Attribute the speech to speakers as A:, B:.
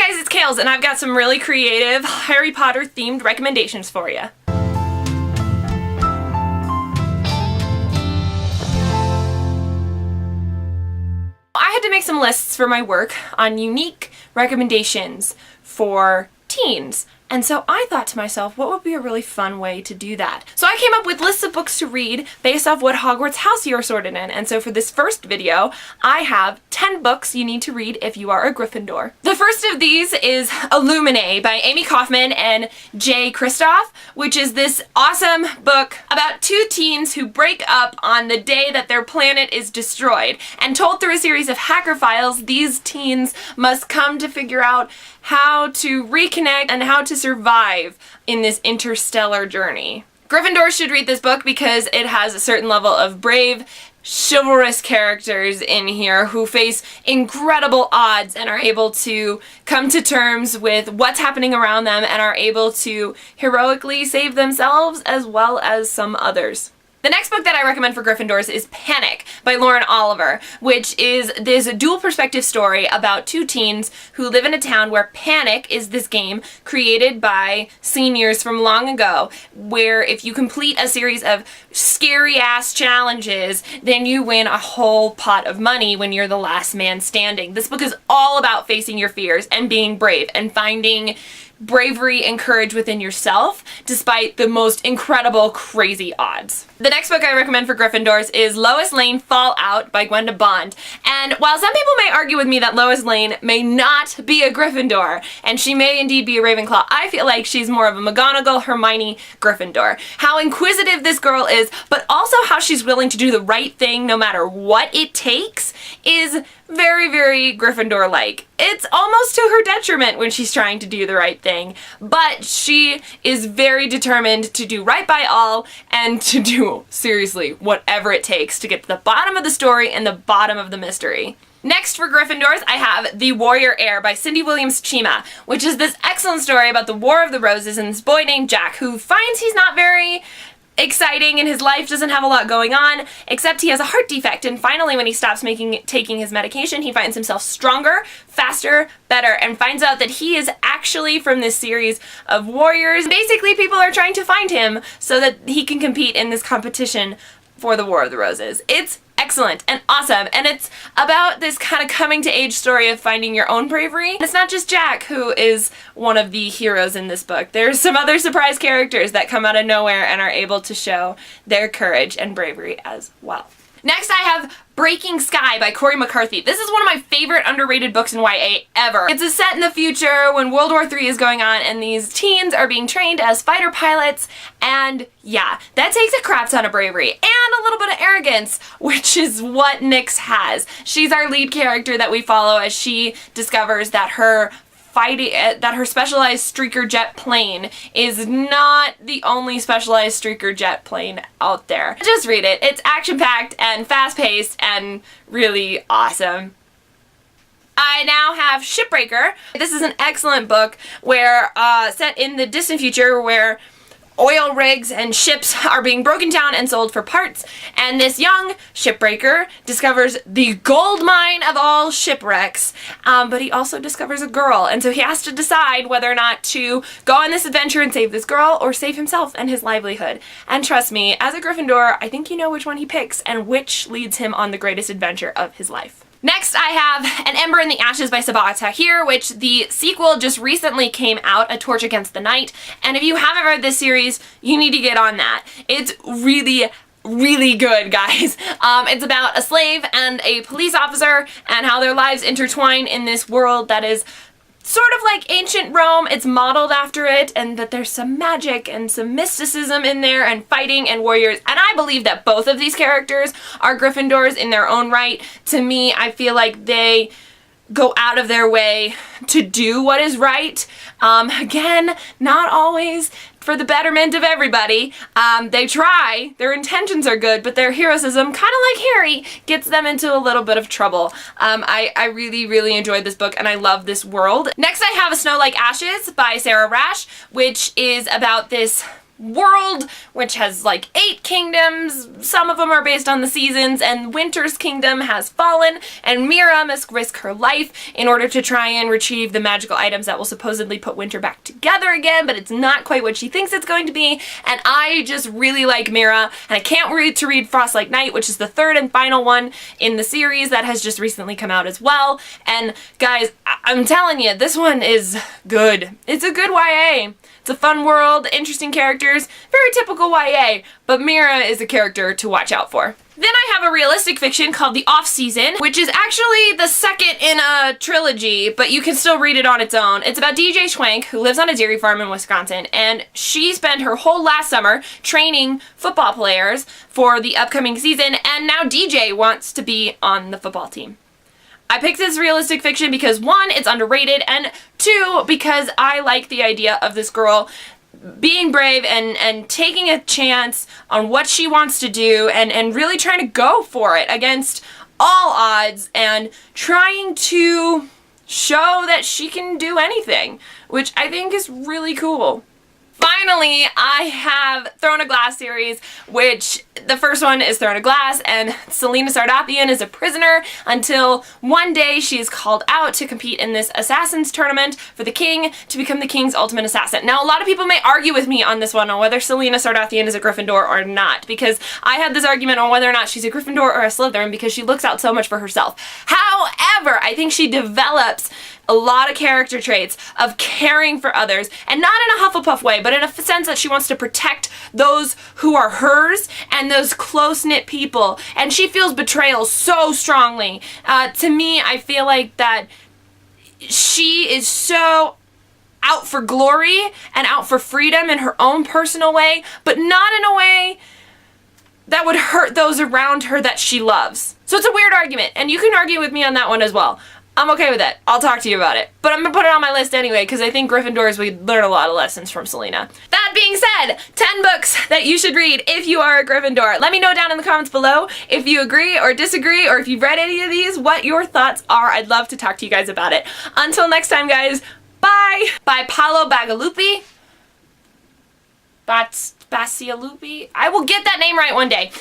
A: Hey guys, it's Kales, and I've got some really creative Harry Potter themed recommendations for you. I had to make some lists for my work on unique recommendations for teens. And so I thought to myself, what would be a really fun way to do that? So I came up with lists of books to read based off what Hogwarts house you're sorted in. And so for this first video, I have 10 books you need to read if you are a Gryffindor. The first of these is Illuminae by Amy Kaufman and Jay Kristoff, which is this awesome book about two teens who break up on the day that their planet is destroyed. And told through a series of hacker files, these teens must come to figure out how to reconnect and how to survive in this interstellar journey. Gryffindor should read this book because it has a certain level of brave, chivalrous characters in here who face incredible odds and are able to come to terms with what's happening around them and are able to heroically save themselves as well as some others. The next book that I recommend for Gryffindors is Panic by Lauren Oliver, which is this dual perspective story about two teens who live in a town where Panic is this game created by seniors from long ago, where if you complete a series of scary ass challenges, then you win a whole pot of money when you're the last man standing. This book is all about facing your fears and being brave and finding bravery and courage within yourself despite the most incredible, crazy odds. The next book I recommend for Gryffindors is Lois Lane Fallout by Gwenda Bond. And while some people may argue with me that Lois Lane may not be a Gryffindor, and she may indeed be a Ravenclaw, I feel like she's more of a McGonagall, Hermione, Gryffindor. How inquisitive this girl is, but also how she's willing to do the right thing no matter what it takes, is very, very Gryffindor-like. It's almost to her detriment when she's trying to do the right thing, but she is very determined to do right by all and to do, seriously, whatever it takes to get to the bottom of the story and the bottom of the mystery. Next for Gryffindors, I have The Warrior Heir by Cindy Williams Chima, which is this excellent story about the War of the Roses and this boy named Jack who finds he's not very exciting in his life, doesn't have a lot going on, except he has a heart defect, and finally when he stops taking his medication, he finds himself stronger, faster, better, and finds out that he is actually from this series of warriors. Basically, people are trying to find him so that he can compete in this competition for the War of the Roses. It's excellent and awesome, and it's about this kind of coming to age story of finding your own bravery. And it's not just Jack who is one of the heroes in this book. There's some other surprise characters that come out of nowhere and are able to show their courage and bravery as well. Next I have Breaking Sky by Corey McCarthy. This is one of my favorite underrated books in YA ever. It's a set in the future when World War III is going on and these teens are being trained as fighter pilots, and yeah, that takes a crap ton of bravery and a little bit of arrogance, which is what Nyx has. She's our lead character that we follow as she discovers that her specialized streaker jet plane is not the only specialized streaker jet plane out there. Just read it. It's action-packed and fast-paced and really awesome. I now have Shipbreaker. This is an excellent book where set in the distant future where oil rigs and ships are being broken down and sold for parts, and this young shipbreaker discovers the gold mine of all shipwrecks, but he also discovers a girl, and so he has to decide whether or not to go on this adventure and save this girl or save himself and his livelihood. And trust me, as a Gryffindor, I think you know which one he picks and which leads him on the greatest adventure of his life. Next, I have An Ember in the Ashes by Sabaa Tahir, which the sequel just recently came out, A Torch Against the Night, and if you haven't read this series, you need to get on that. It's really, really good, guys. It's about a slave and a police officer and how their lives intertwine in this world that is sort of like ancient Rome. It's modeled after it, and that there's some magic and some mysticism in there and fighting and warriors, and I believe that both of these characters are Gryffindors in their own right. To me, I feel like they go out of their way to do what is right. Again, not always for the betterment of everybody. They try, their intentions are good, but their heroism, kind of like Harry, gets them into a little bit of trouble. I really, really enjoyed this book and I love this world. Next I have A Snow Like Ashes by Sarah Rash, which is about this world, which has like 8 kingdoms. Some of them are based on the seasons, and Winter's kingdom has fallen, and Mira must risk her life in order to try and retrieve the magical items that will supposedly put Winter back together again, but it's not quite what she thinks it's going to be, and I just really like Mira, and I can't wait to read Frostlike Night, which is the 3rd and final one in the series that has just recently come out as well, and guys, I'm telling you, this one is good. It's a good YA. It's a fun world, interesting characters, very typical YA, but Mira is a character to watch out for. Then I have a realistic fiction called The Off-Season, which is actually the second in a trilogy, but you can still read it on its own. It's about DJ Schwank, who lives on a dairy farm in Wisconsin, and she spent her whole last summer training football players for the upcoming season, and now DJ wants to be on the football team. I picked this realistic fiction because 1, it's underrated, and 2, because I like the idea of this girl being brave and taking a chance on what she wants to do and really trying to go for it against all odds and trying to show that she can do anything, which I think is really cool. Finally, I have Throne of Glass series, which the first one is Throne of Glass, and Selena Sardathian is a prisoner until one day she is called out to compete in this assassins tournament for the king to become the king's ultimate assassin. Now, a lot of people may argue with me on this one on whether Selena Sardathian is a Gryffindor or not, because I had this argument on whether or not she's a Gryffindor or a Slytherin because she looks out so much for herself. However, I think she develops a lot of character traits of caring for others, and not in a Hufflepuff way, but in a sense that she wants to protect those who are hers and those close-knit people, and she feels betrayal so strongly. To me, I feel like that she is so out for glory and out for freedom in her own personal way, but not in a way that would hurt those around her that she loves. So it's a weird argument, and you can argue with me on that one as well. I'm okay with it. I'll talk to you about it. But I'm gonna put it on my list anyway because I think Gryffindors, we learn a lot of lessons from Selena. That being said, 10 books that you should read if you are a Gryffindor. Let me know down in the comments below if you agree or disagree, or if you've read any of these, what your thoughts are. I'd love to talk to you guys about it. Until next time, guys, bye! By Paolo Bagalupi. Bacialupi? I will get that name right one day.